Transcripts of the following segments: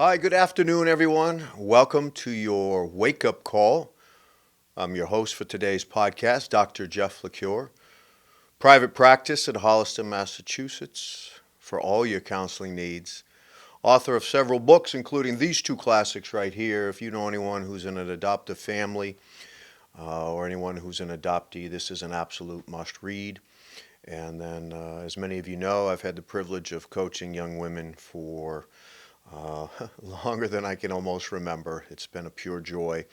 Hi, good afternoon, everyone. Welcome to your wake-up call. I'm your host for today's podcast, Dr. Jeff LaCure, private practice in Holliston, Massachusetts, for all your counseling needs. Author of several books, including these two classics right here. If you know anyone who's in an adoptive family or anyone who's an adoptee, this is an absolute must-read. And then, as many of you know, I've had the privilege of coaching young women for longer than I can almost remember. It's been a pure joy.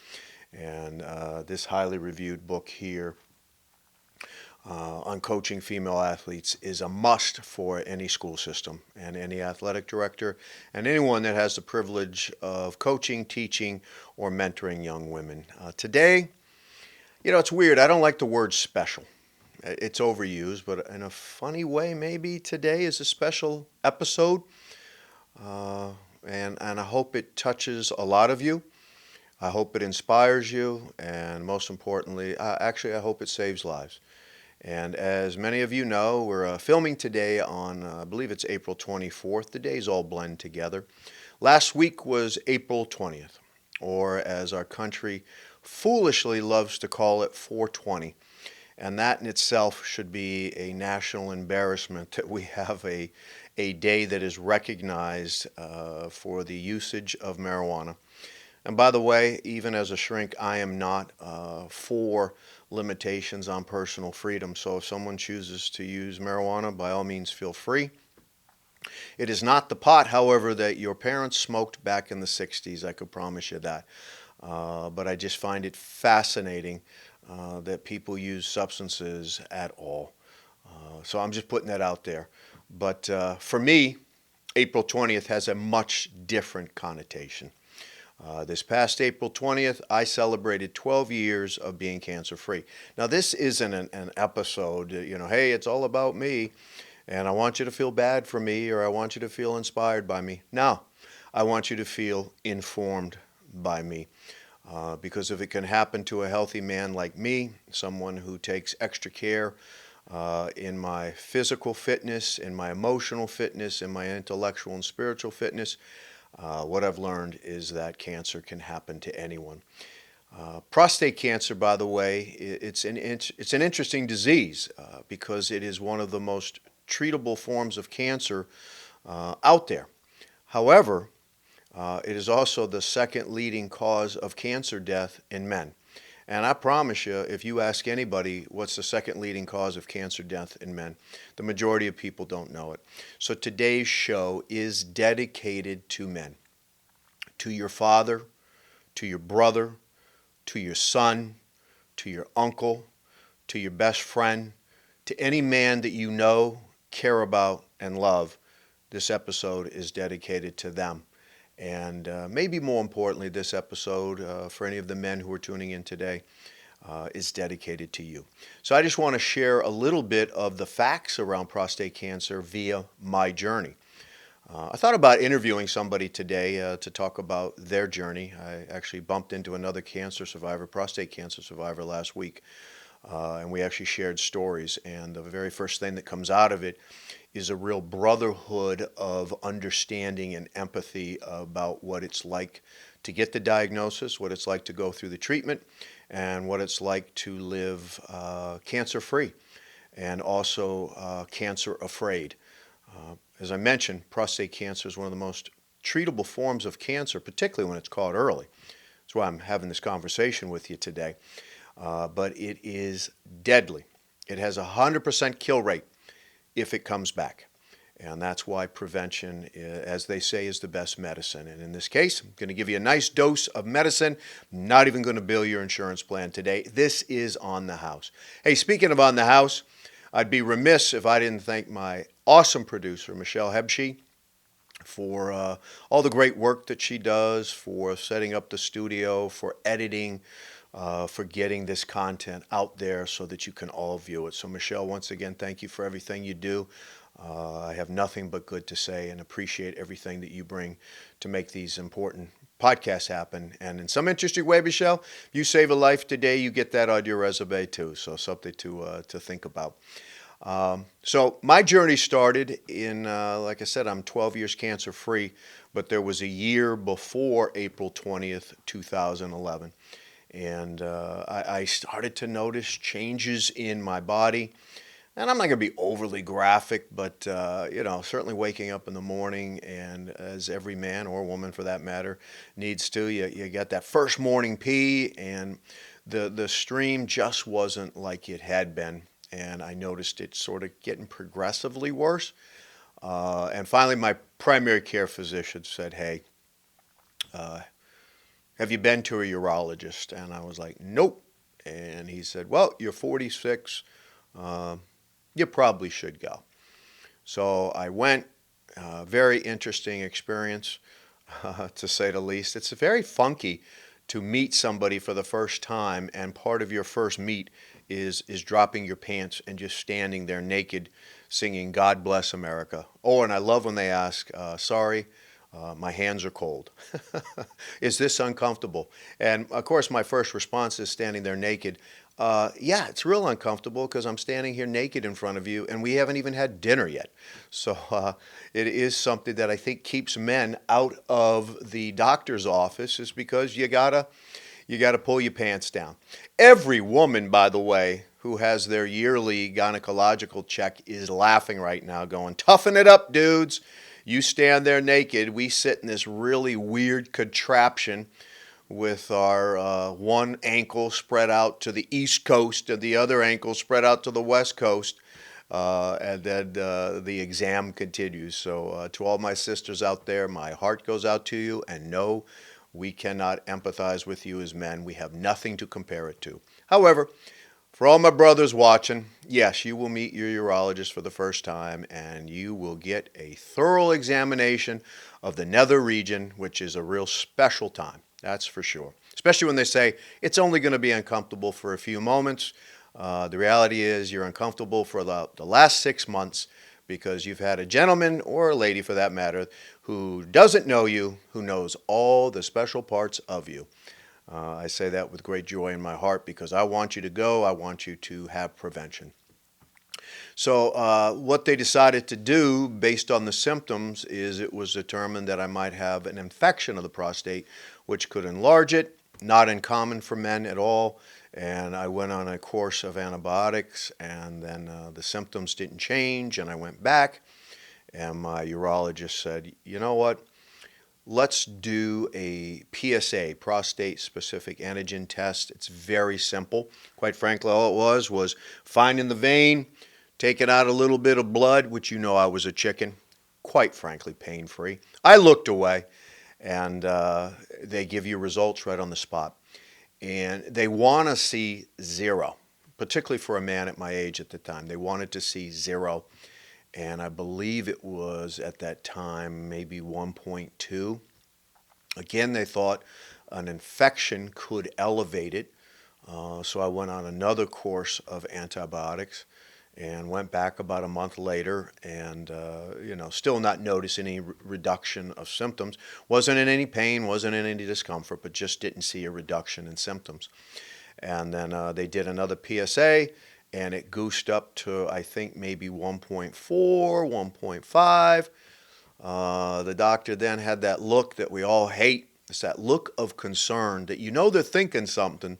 And this highly reviewed book here on coaching female athletes is a must for any school system and any athletic director and anyone that has the privilege of coaching, teaching, or mentoring young women. Today, it's weird. I don't like the word special. It's overused, but in a funny way, maybe today is a special episode. And I hope it touches a lot of you. I hope it inspires you, and most importantly, I hope it saves lives. And as many of you know, we're filming today on, I believe it's April 24th. The days all blend together. Last week was April 20th, or as our country foolishly loves to call it, 420. And that in itself should be a national embarrassment that we have a day that is recognized for the usage of marijuana. And by the way, even as a shrink, I am not for limitations on personal freedom. So if someone chooses to use marijuana, by all means, feel free. It is not the pot, however, that your parents smoked back in the 60s. I could promise you that. But I just find it fascinating that people use substances at all. So I'm just putting that out there. But for me, April 20th has a much different connotation. This past April 20th, I celebrated 12 years of being cancer-free. Now, this isn't an episode, hey, it's all about me, and I want you to feel bad for me, or I want you to feel inspired by me. No, I want you to feel informed by me. Because if it can happen to a healthy man like me, someone who takes extra care in my physical fitness, in my emotional fitness, in my intellectual and spiritual fitness, what I've learned is that cancer can happen to anyone. Prostate cancer, by the way, it's an interesting disease because it is one of the most treatable forms of cancer out there. However, it is also the second leading cause of cancer death in men. And I promise you, if you ask anybody what's the second leading cause of cancer death in men, the majority of people don't know it. So today's show is dedicated to men, to your father, to your brother, to your son, to your uncle, to your best friend, to any man that you know, care about, and love. This episode is dedicated to them. And maybe more importantly, this episode, for any of the men who are tuning in today, is dedicated to you. So I just want to share a little bit of the facts around prostate cancer via my journey. I thought about interviewing somebody today to talk about their journey. I actually bumped into another cancer survivor, prostate cancer survivor, last week. And we actually shared stories. And the very first thing that comes out of it is a real brotherhood of understanding and empathy about what it's like to get the diagnosis, what it's like to go through the treatment, and what it's like to live cancer-free and also cancer-afraid. As I mentioned, prostate cancer is one of the most treatable forms of cancer, particularly when it's caught early. That's why I'm having this conversation with you today. But it is deadly. It has a 100% kill rate if it comes back. And that's why prevention, as they say, is the best medicine. And in this case, I'm going to give you a nice dose of medicine. I'm not even going to bill your insurance plan today. This is On the House. Hey, speaking of On the House, I'd be remiss if I didn't thank my awesome producer, Michelle Hebshe, for all the great work that she does, for setting up the studio, for editing, for getting this content out there so that you can all view it. So Michelle, once again, thank you for everything you do. I have nothing but good to say and appreciate everything that you bring to make these important podcasts happen. And in some interesting way, Michelle, if you save a life today, you get that on your resume too. So something to think about. So my journey started in, like I said, I'm 12 years cancer free, but there was a year before April 20th, 2011. And I started to notice changes in my body. And I'm not going to be overly graphic, but certainly waking up in the morning, and as every man or woman for that matter needs to, you get that first morning pee, and the stream just wasn't like it had been, and I noticed it sort of getting progressively worse. And finally, my primary care physician said, "Hey, have you been to a urologist?" And I was like, "Nope." And he said, "Well, you're 46. Uh, you probably should go." So I went. Very interesting experience, to say the least. It's very funky to meet somebody for the first time, and part of your first meet is dropping your pants and just standing there naked, singing "God Bless America." Oh, and I love when they ask, "Sorry, my hands are cold." Is this uncomfortable? And of course, my first response is standing there naked. Yeah, it's real uncomfortable because I'm standing here naked in front of you and we haven't even had dinner yet. So it is something that I think keeps men out of the doctor's office, is because you gotta pull your pants down. Every woman, by the way, who has their yearly gynecological check is laughing right now, going, "Toughen it up, dudes. You stand there naked. We sit in this really weird contraption with our one ankle spread out to the East Coast and the other ankle spread out to the West Coast." And then the exam continues. So, to all my sisters out there, my heart goes out to you. And no, we cannot empathize with you as men. We have nothing to compare it to. However, for all my brothers watching, yes, you will meet your urologist for the first time, and you will get a thorough examination of the nether region, which is a real special time. That's for sure. Especially when they say it's only going to be uncomfortable for a few moments. The reality is you're uncomfortable for the last 6 months, because you've had a gentleman, or a lady for that matter, who doesn't know you, who knows all the special parts of you. I say that with great joy in my heart, because I want you to go. I want you to have prevention. So, what they decided to do based on the symptoms is it was determined that I might have an infection of the prostate, which could enlarge it. Not uncommon for men at all. And I went on a course of antibiotics, and then the symptoms didn't change, and I went back. And my urologist said, "You know what? Let's do a PSA, prostate specific antigen test. It's very simple. Quite frankly, all it was finding the vein, taking out a little bit of blood, which I was a chicken. Quite frankly, pain free. I looked away, and they give you results right on the spot. And they want to see zero, particularly for a man at my age at the time. They wanted to see zero. And I believe it was at that time maybe 1.2. Again, they thought an infection could elevate it. So I went on another course of antibiotics and went back about a month later, and still not noticing any reduction of symptoms. Wasn't in any pain, wasn't in any discomfort, but just didn't see a reduction in symptoms. And then they did another PSA, and it goosed up to, I think, maybe 1.4, 1.5. The doctor then had that look that we all hate. It's that look of concern that they're thinking something.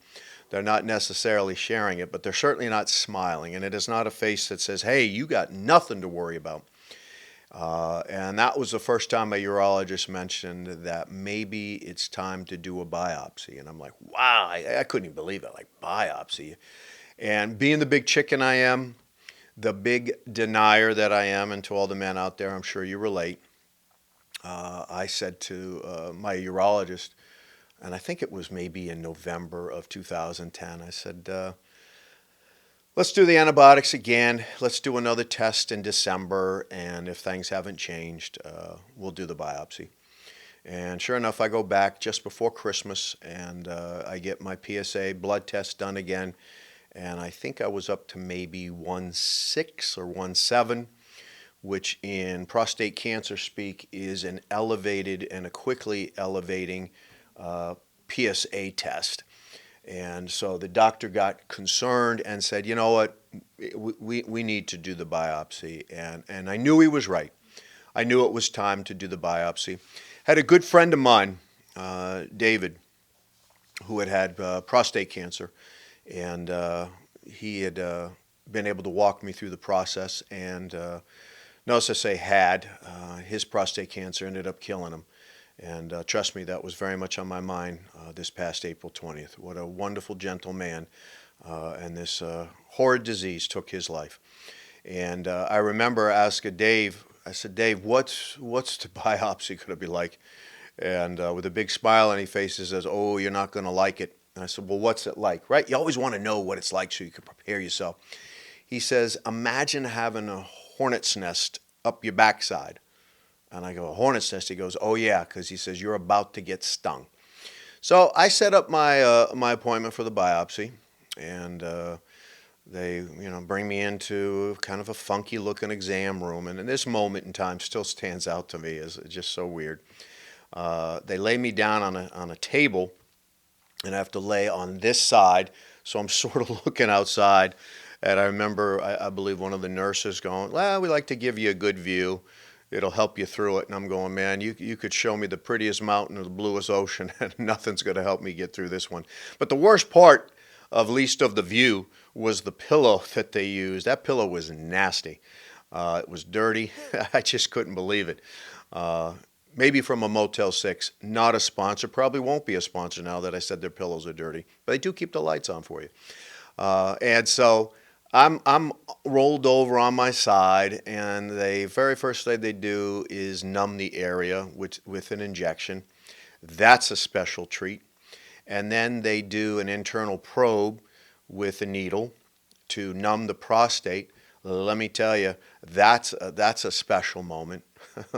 They're not necessarily sharing it, but they're certainly not smiling. And it is not a face that says, "Hey, you got nothing to worry about." And that was the first time my urologist mentioned that maybe it's time to do a biopsy. And I'm like, wow, I couldn't even believe it, like biopsy. And being the big chicken I am, the big denier that I am, and to all the men out there, I'm sure you relate, I said to my urologist, and I think it was maybe in November of 2010, I said, let's do the antibiotics again. Let's do another test in December, and if things haven't changed, we'll do the biopsy. And sure enough, I go back just before Christmas, and I get my PSA blood test done again, and I think I was up to maybe 1.6 or 1.7, which in prostate cancer speak is an elevated and a quickly elevating PSA test. And so the doctor got concerned and said, you know what, we need to do the biopsy. And I knew he was right. I knew it was time to do the biopsy. Had a good friend of mine, David, who had prostate cancer, and he had been able to walk me through the process. And notice I say had, his prostate cancer ended up killing him. And trust me, that was very much on my mind this past April 20th. What a wonderful, gentle man. And this horrid disease took his life. And I remember asking Dave, I said, Dave, what's the biopsy going to be like? And with a big smile on his face, he says, oh, you're not going to like it. And I said, well, what's it like, right? You always want to know what it's like so you can prepare yourself. He says, imagine having a hornet's nest up your backside. And I go, a hornet's nest? He goes, oh, yeah, because he says, you're about to get stung. So I set up my my appointment for the biopsy, and they bring me into kind of a funky looking exam room. And in this moment in time still stands out to me as just so weird. They lay me down on a table, and I have to lay on this side, so I'm sort of looking outside. And I remember, I believe one of the nurses going, well, we like to give you a good view. It'll help you through it. And I'm going, man, you could show me the prettiest mountain or the bluest ocean, and nothing's going to help me get through this one. But the worst part, of least of the view, was the pillow that they used. That pillow was nasty. It was dirty. I just couldn't believe it. Maybe from a Motel 6, not a sponsor. Probably won't be a sponsor now that I said their pillows are dirty. But they do keep the lights on for you. And so I'm rolled over on my side, and the very first thing they do is numb the area with an injection. That's a special treat. And then they do an internal probe with a needle to numb the prostate. Let me tell you, that's a special moment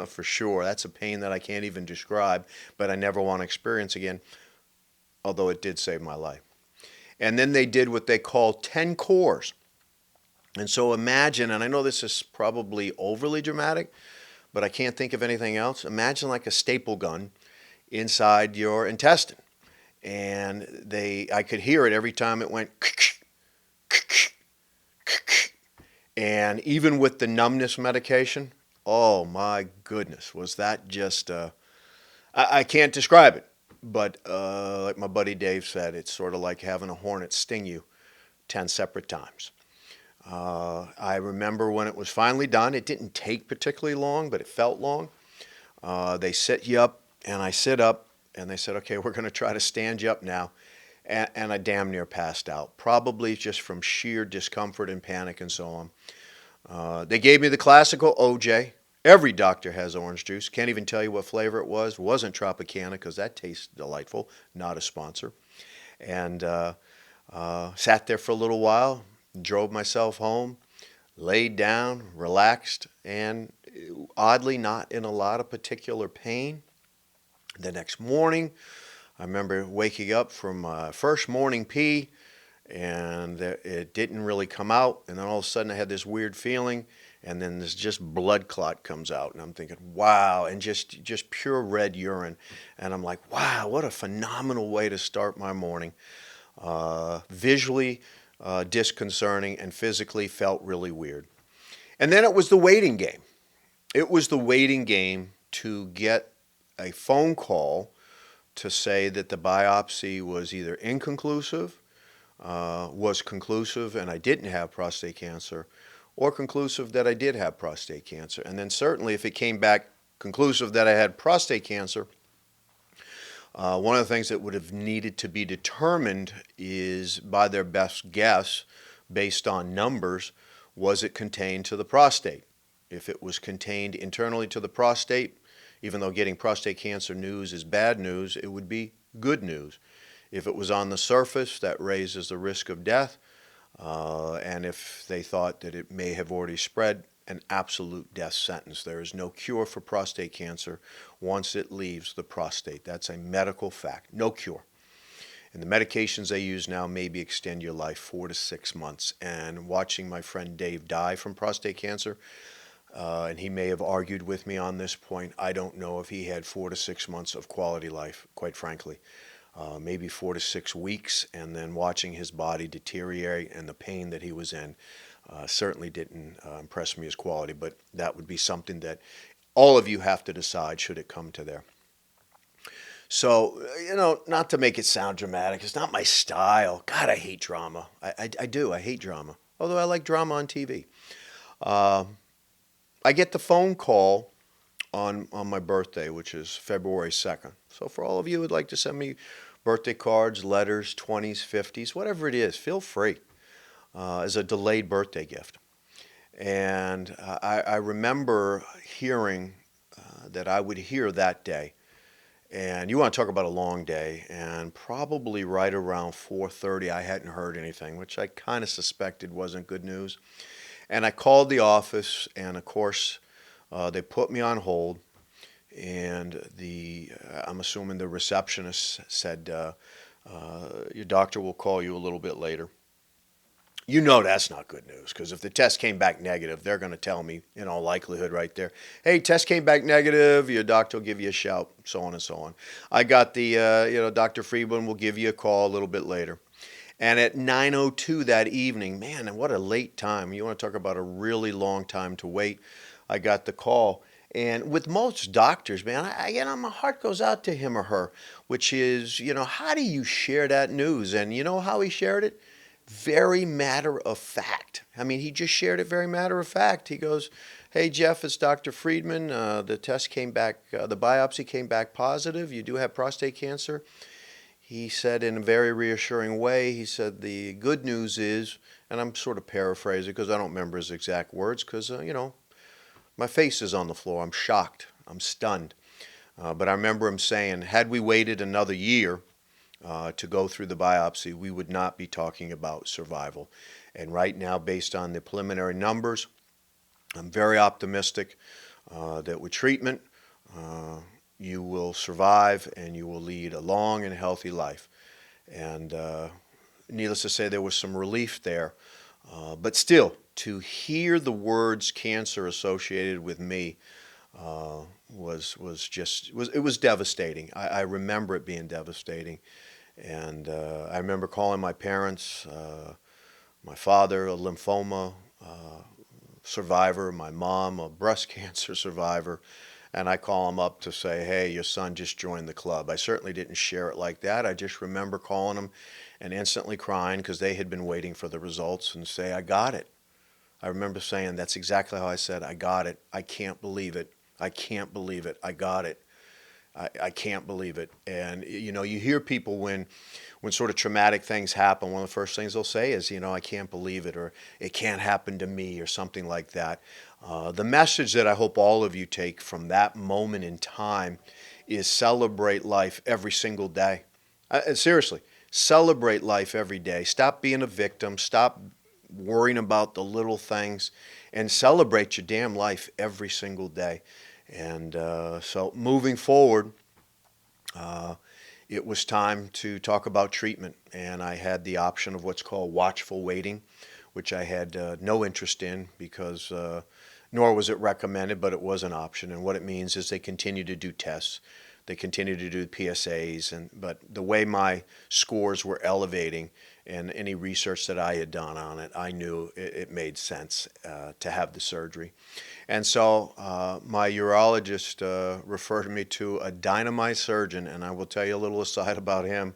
for sure. That's a pain that I can't even describe, but I never want to experience again, although it did save my life. And then they did what they call 10 cores. And so imagine, and I know this is probably overly dramatic, but I can't think of anything else. Imagine like a staple gun inside your intestine. And I could hear it every time it went, and even with the numbness medication, oh my goodness, was that just, I can't describe it. But like my buddy Dave said, it's sort of like having a hornet sting you 10 separate times. I remember when it was finally done, it didn't take particularly long, but it felt long. They sit you up, and I sit up, and they said, okay, we're going to try to stand you up now. And I damn near passed out, probably just from sheer discomfort and panic and so on. They gave me the classical OJ. Every doctor has orange juice. Can't even tell you what flavor it was. It wasn't Tropicana because that tastes delightful. Not a sponsor. And sat there for a little while, drove myself home, laid down, relaxed, and oddly not in a lot of particular pain. The next morning, I remember waking up from my first morning pee, and it didn't really come out. And then all of a sudden I had this weird feeling, and then this just blood clot comes out. And I'm thinking, wow, and just pure red urine. And I'm like, wow, what a phenomenal way to start my morning. Visually disconcerting, and physically felt really weird. And then it was the waiting game. It was the waiting game to get a phone call to say that the biopsy was either inconclusive, was conclusive and I didn't have prostate cancer, or conclusive that I did have prostate cancer. And then certainly if it came back conclusive that I had prostate cancer, one of the things that would have needed to be determined is, by their best guess, based on numbers, was it contained to the prostate? If it was contained internally to the prostate, even though getting prostate cancer news is bad news, it would be good news. If it was on the surface, that raises the risk of death. And if they thought that it may have already spread, an absolute death sentence. There is no cure for prostate cancer once it leaves the prostate. That's a medical fact. No cure. And the medications they use now maybe extend your life 4 to 6 months. And watching my friend Dave die from prostate cancer, and he may have argued with me on this point, I don't know if he had 4 to 6 months of quality life, quite frankly. maybe 4 to 6 weeks, and then watching his body deteriorate and the pain that he was in certainly didn't impress me as quality, but that would be something that all of you have to decide should it come to there. So, not to make it sound dramatic, it's not my style. God, I hate drama. I do. I hate drama. Although I like drama on TV. I get the phone call on my birthday, which is February 2nd. So for all of you who would like to send me birthday cards, letters, 20s, 50s, whatever it is, feel free as a delayed birthday gift. And I remember hearing that I would hear that day. And you want to talk about a long day, and probably right around 4:30 I hadn't heard anything, which I kind of suspected wasn't good news. And I called the office, and of course, they put me on hold, and I'm assuming the receptionist said, your doctor will call you a little bit later. You know that's not good news, because if the test came back negative, they're going to tell me, in all likelihood right there, hey, test came back negative, your doctor will give you a shout, so on and so on. I got Dr. Friedman will give you a call a little bit later. And at 9:02 that evening, man, and what a late time. You want to talk about a really long time to wait. I got the call. And with most doctors, man, my heart goes out to him or her, which is, how do you share that news? And you know how he shared it? Very matter of fact. I mean, he just shared it very matter of fact. He goes, hey, Jeff, it's Dr. Friedman. The test came back, the biopsy came back positive. You do have prostate cancer. He said in a very reassuring way, he said, the good news is, and I'm sort of paraphrasing because I don't remember his exact words because, my face is on the floor. I'm shocked. I'm stunned. But I remember him saying, had we waited another year to go through the biopsy, we would not be talking about survival. And right now, based on the preliminary numbers, I'm very optimistic that with treatment, you will survive and you will lead a long and healthy life. And needless to say, there was some relief there. But still, to hear the words cancer associated with me was devastating. I remember it being devastating. And I remember calling my parents, my father, a lymphoma survivor, my mom, a breast cancer survivor, and I call them up to say, hey, your son just joined the club. I certainly didn't share it like that. I just remember calling them and instantly crying because they had been waiting for the results and say, I got it. I remember saying, that's exactly how I said, I got it. I can't believe it. I can't believe it. I got it. I can't believe it. And, you hear people when sort of traumatic things happen, one of the first things they'll say is, I can't believe it, or it can't happen to me, or something like that. The message that I hope all of you take from that moment in time is celebrate life every single day. Seriously, celebrate life every day. Stop being a victim. Stop worrying about the little things, and celebrate your damn life every single day. And so moving forward, it was time to talk about treatment. And I had the option of what's called watchful waiting, which I had no interest in because nor was it recommended, but it was an option. And what it means is they continue to do tests. They continue to do PSAs. But the way my scores were elevating and any research that I had done on it, I knew it made sense to have the surgery. And so my urologist referred me to a dynamite surgeon, and I will tell you a little aside about him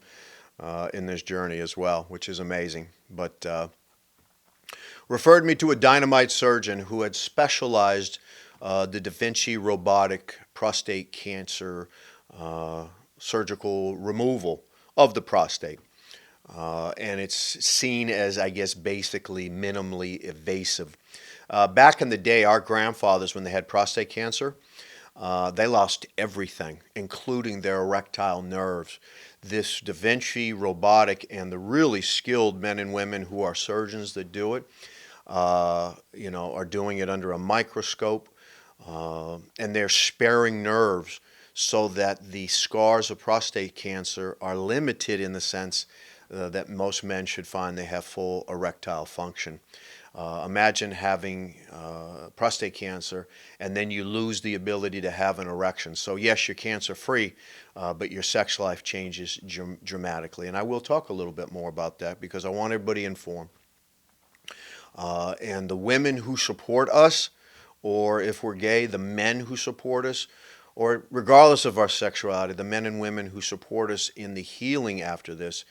in this journey as well, which is amazing. But referred me to a dynamite surgeon who had specialized the Da Vinci robotic prostate cancer surgical removal of the prostate. And it's seen as, I guess, basically minimally invasive. Back in the day, our grandfathers, when they had prostate cancer, they lost everything, including their erectile nerves. This Da Vinci robotic and the really skilled men and women who are surgeons that do it, are doing it under a microscope, and they're sparing nerves so that the scars of prostate cancer are limited in the sense that most men should find they have full erectile function. Imagine having prostate cancer and then you lose the ability to have an erection. So yes, you're cancer free, but your sex life changes dramatically. And I will talk a little bit more about that because I want everybody informed. And the women who support us, or if we're gay, the men who support us, or regardless of our sexuality, the men and women who support us in the healing after this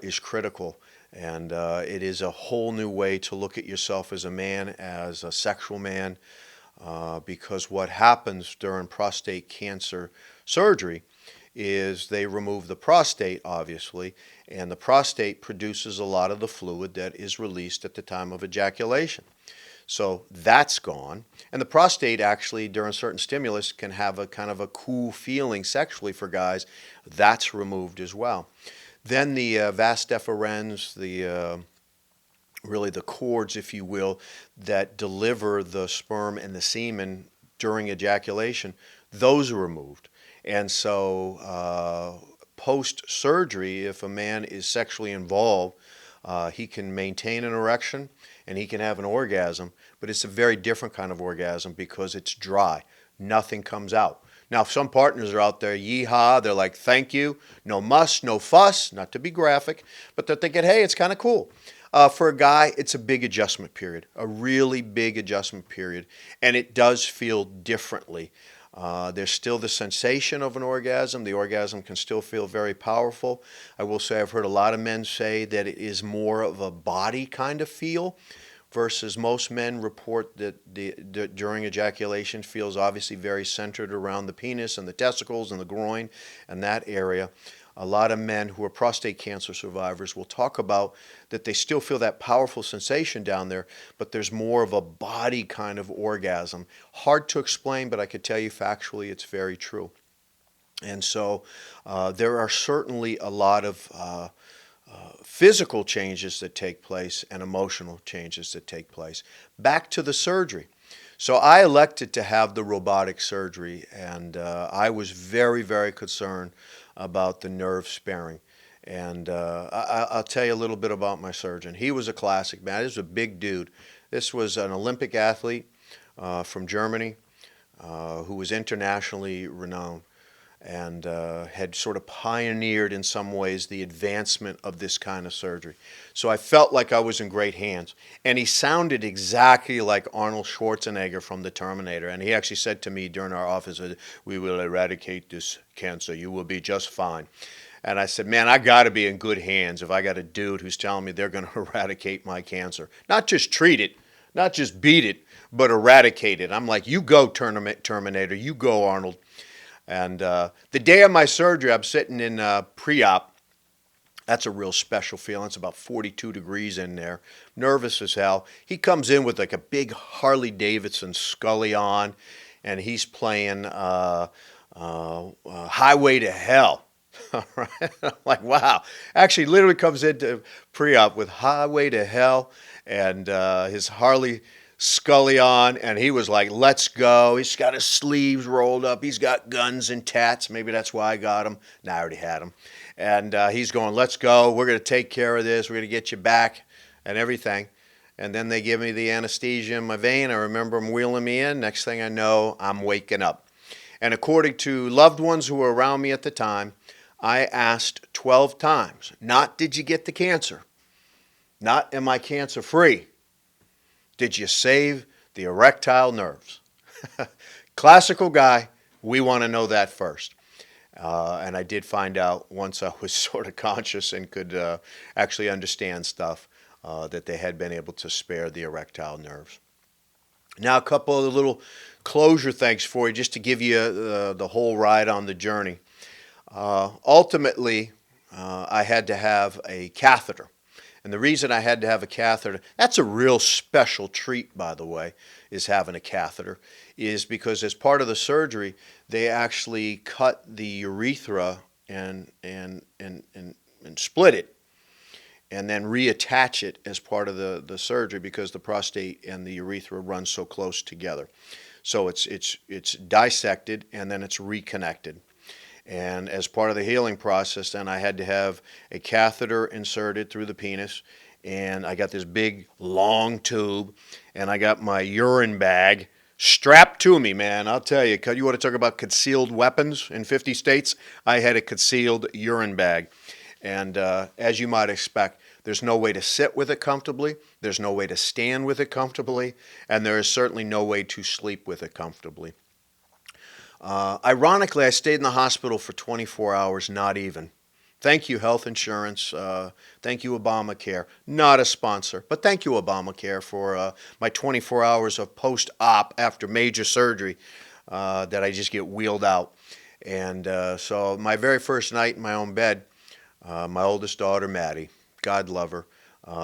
is critical. And it is a whole new way to look at yourself as a man, as a sexual man, because what happens during prostate cancer surgery is they remove the prostate, obviously, and the prostate produces a lot of the fluid that is released at the time of ejaculation. So that's gone. And the prostate actually, during certain stimulus, can have a kind of a cool feeling sexually for guys. That's removed as well. Then the vas deferens, really the cords, if you will, that deliver the sperm and the semen during ejaculation, those are removed. And so post-surgery, if a man is sexually involved, he can maintain an erection and he can have an orgasm, but it's a very different kind of orgasm because it's dry. Nothing comes out. Now, if some partners are out there, yeehaw, they're like, thank you, no muss, no fuss, not to be graphic, but they're thinking, hey, it's kind of cool. For a guy, it's a big adjustment period, a really big adjustment period, and it does feel differently. There's still the sensation of an orgasm. The orgasm can still feel very powerful. I will say I've heard a lot of men say that it is more of a body kind of feel versus most men report that during ejaculation feels obviously very centered around the penis and the testicles and the groin and that area. A lot of men who are prostate cancer survivors will talk about that they still feel that powerful sensation down there, but there's more of a body kind of orgasm. Hard to explain, but I could tell you factually it's very true. And so there are certainly a lot of physical changes that take place and emotional changes that take place. Back to the surgery. So I elected to have the robotic surgery, and I was very, very concerned about the nerve sparing. And I'll tell you a little bit about my surgeon. He was a classic man. He was a big dude. This was an Olympic athlete from Germany who was internationally renowned and had sort of pioneered in some ways the advancement of this kind of surgery. So I felt like I was in great hands. And he sounded exactly like Arnold Schwarzenegger from The Terminator. And he actually said to me during our office, we will eradicate this cancer. You will be just fine. And I said, man, I got to be in good hands if I got a dude who's telling me they're going to eradicate my cancer. Not just treat it, not just beat it, but eradicate it. I'm like, you go, Terminator. You go, Arnold. And the day of my surgery, I'm sitting in pre-op. That's a real special feeling. It's about 42 degrees in there. Nervous as hell. He comes in with like a big Harley Davidson Scully on, and he's playing Highway to Hell. All right? I'm like, wow. Actually, literally comes into pre-op with Highway to Hell and his Harley Scully on, and he was like, let's go. He's got his sleeves rolled up. He's got guns and tats. Maybe that's why I got him. No, I already had him. And he's going, let's go. We're going to take care of this. We're going to get you back and everything. And then they give me the anesthesia in my vein. I remember them wheeling me in. Next thing I know, I'm waking up. And according to loved ones who were around me at the time, I asked 12 times, not did you get the cancer? Not am I cancer free? Did you save the erectile nerves? Classical guy, we want to know that first. And I did find out once I was sort of conscious and could actually understand stuff that they had been able to spare the erectile nerves. Now a couple of little closure things for you just to give you the whole ride on the journey. Ultimately, I had to have a catheter. And the reason I had to have a catheter, that's a real special treat, by the way, is having a catheter, is because as part of the surgery, they actually cut the urethra and split it and then reattach it as part of the surgery because the prostate and the urethra run so close together. So it's dissected and then it's reconnected. And as part of the healing process, then I had to have a catheter inserted through the penis. And I got this big, long tube. And I got my urine bag strapped to me, man. I'll tell you, you want to talk about concealed weapons in 50 states? I had a concealed urine bag. And as you might expect, there's no way to sit with it comfortably. There's no way to stand with it comfortably. And there is certainly no way to sleep with it comfortably. Ironically, I stayed in the hospital for 24 hours, not even. Thank you, health insurance. Thank you, Obamacare. Not a sponsor, but thank you, Obamacare, for my 24 hours of post-op after major surgery that I just get wheeled out. And so my very first night in my own bed, my oldest daughter, Maddie, God love her,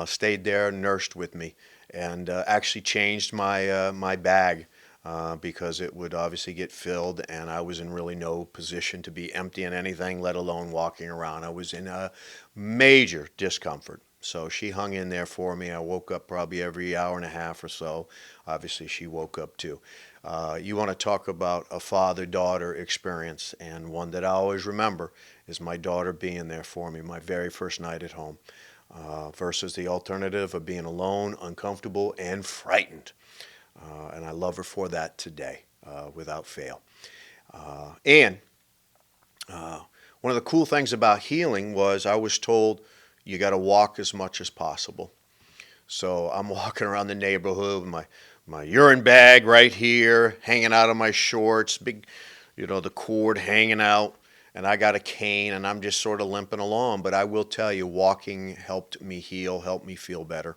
stayed there, nursed with me, and actually changed my bag. Because it would obviously get filled, and I was in really no position to be emptying anything, let alone walking around. I was in a major discomfort. So she hung in there for me. I woke up probably every hour and a half or so. Obviously, she woke up too. You want to talk about a father-daughter experience, and one that I always remember is my daughter being there for me my very first night at home, versus the alternative of being alone, uncomfortable, and frightened. And I love her for that today, without fail. And one of the cool things about healing was I was told you got to walk as much as possible. So I'm walking around the neighborhood with my urine bag right here, hanging out of my shorts, big, the cord hanging out, and I got a cane, and I'm just sort of limping along. But I will tell you, walking helped me heal, helped me feel better.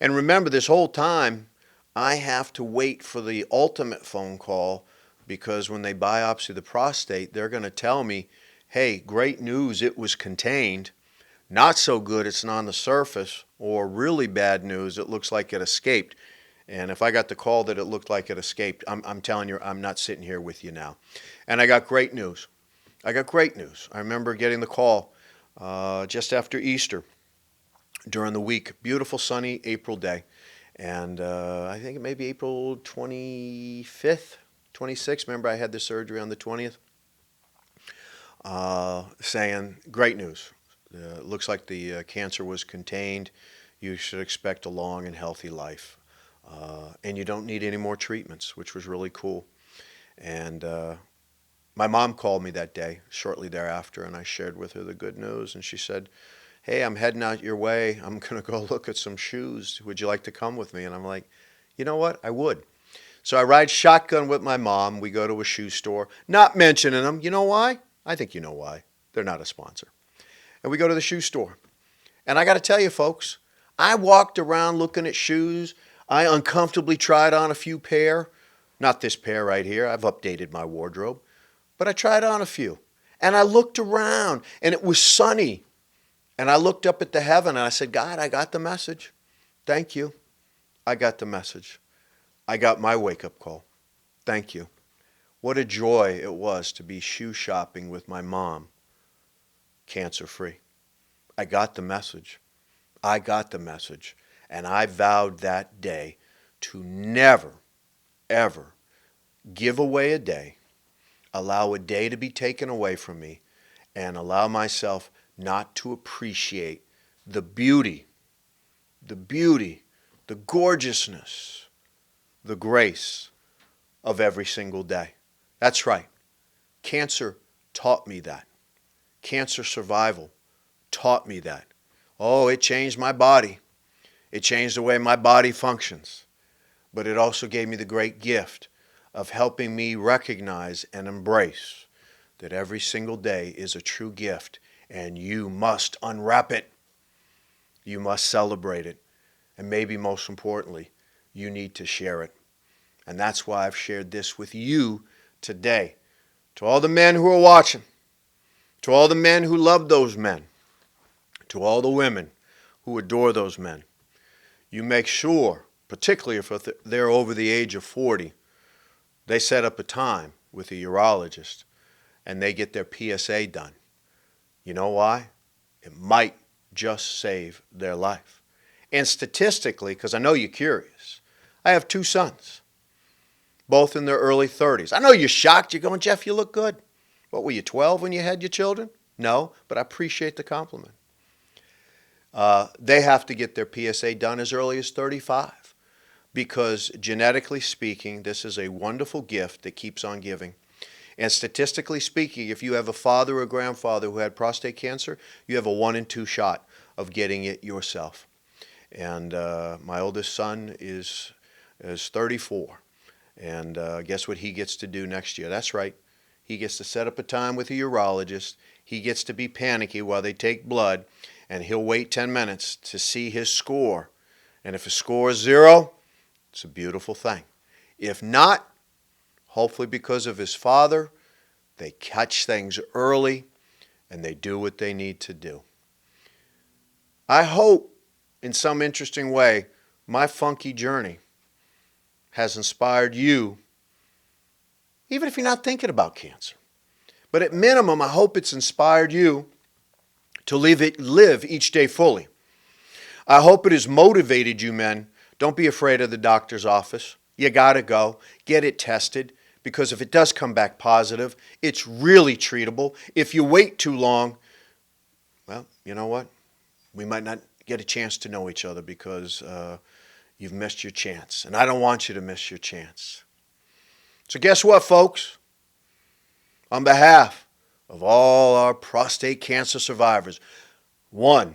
And remember, this whole time, I have to wait for the ultimate phone call, because when they biopsy the prostate, they're going to tell me, hey, great news, it was contained. Not so good, it's not on the surface. Or really bad news, it looks like it escaped. And if I got the call that it looked like it escaped, I'm telling you, I'm not sitting here with you now. And I got great news. I remember getting the call just after Easter, during the week, beautiful sunny April day, and I think it may be April 25th, 26th. Remember, I had the surgery on the 20th, saying, great news. Looks like the cancer was contained. You should expect a long and healthy life, and you don't need any more treatments, which was really cool. And my mom called me that day, shortly thereafter, and I shared with her the good news, and she said, hey, I'm heading out your way. I'm going to go look at some shoes. Would you like to come with me? And I'm like, you know what? I would. So I ride shotgun with my mom. We go to a shoe store, not mentioning them. You know why? I think you know why. They're not a sponsor. And we go to the shoe store. And I got to tell you, folks, I walked around looking at shoes. I uncomfortably tried on a few pair. Not this pair right here. I've updated my wardrobe. But I tried on a few. And I looked around, and it was sunny. And I looked up at the heaven, and I said, God, I got the message. Thank you. I got the message. I got my wake-up call. Thank you. What a joy it was to be shoe shopping with my mom, cancer-free. I got the message. I got the message. And I vowed that day to never, ever give away a day, allow a day to be taken away from me, and allow myself not to appreciate the beauty, the gorgeousness, the grace of every single day. That's right. Cancer taught me that. Cancer survival taught me that. Oh, it changed my body. It changed the way my body functions. But it also gave me the great gift of helping me recognize and embrace that every single day is a true gift, and you must unwrap it. You must celebrate it. And maybe most importantly, you need to share it. And that's why I've shared this with you today. To all the men who are watching, to all the men who love those men, to all the women who adore those men, you make sure, particularly if they're over the age of 40, they set up a time with a urologist and they get their PSA done. You know why? It might just save their life. And statistically, because I know you're curious, I have 2 sons, both in their early 30s. I know you're shocked. You're going, Jeff, you look good. What were you, 12 when you had your children? No, but I appreciate the compliment. They have to get their PSA done as early as 35 because genetically speaking, this is a wonderful gift that keeps on giving. And statistically speaking, if you have a father or grandfather who had prostate cancer, you have a 1 in 2 shot of getting it yourself. And my oldest son is 34. And guess what he gets to do next year? That's right. He gets to set up a time with a urologist. He gets to be panicky while they take blood, and he'll wait 10 minutes to see his score. And if his score is 0, it's a beautiful thing. If not, hopefully because of his father, they catch things early and they do what they need to do. I hope in some interesting way my funky journey has inspired you, even if you're not thinking about cancer. But at minimum, I hope it's inspired you to live each day fully. I hope it has motivated you, men. Don't be afraid of the doctor's office. You got to go. Get it tested, because if it does come back positive, it's really treatable. If you wait too long, well, you know what? We might not get a chance to know each other because you've missed your chance. And I don't want you to miss your chance. So guess what, folks? On behalf of all our prostate cancer survivors, one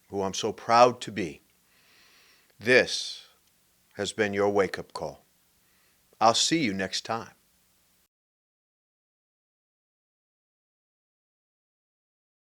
who I'm so proud to be, this has been your wake-up call. I'll see you next time.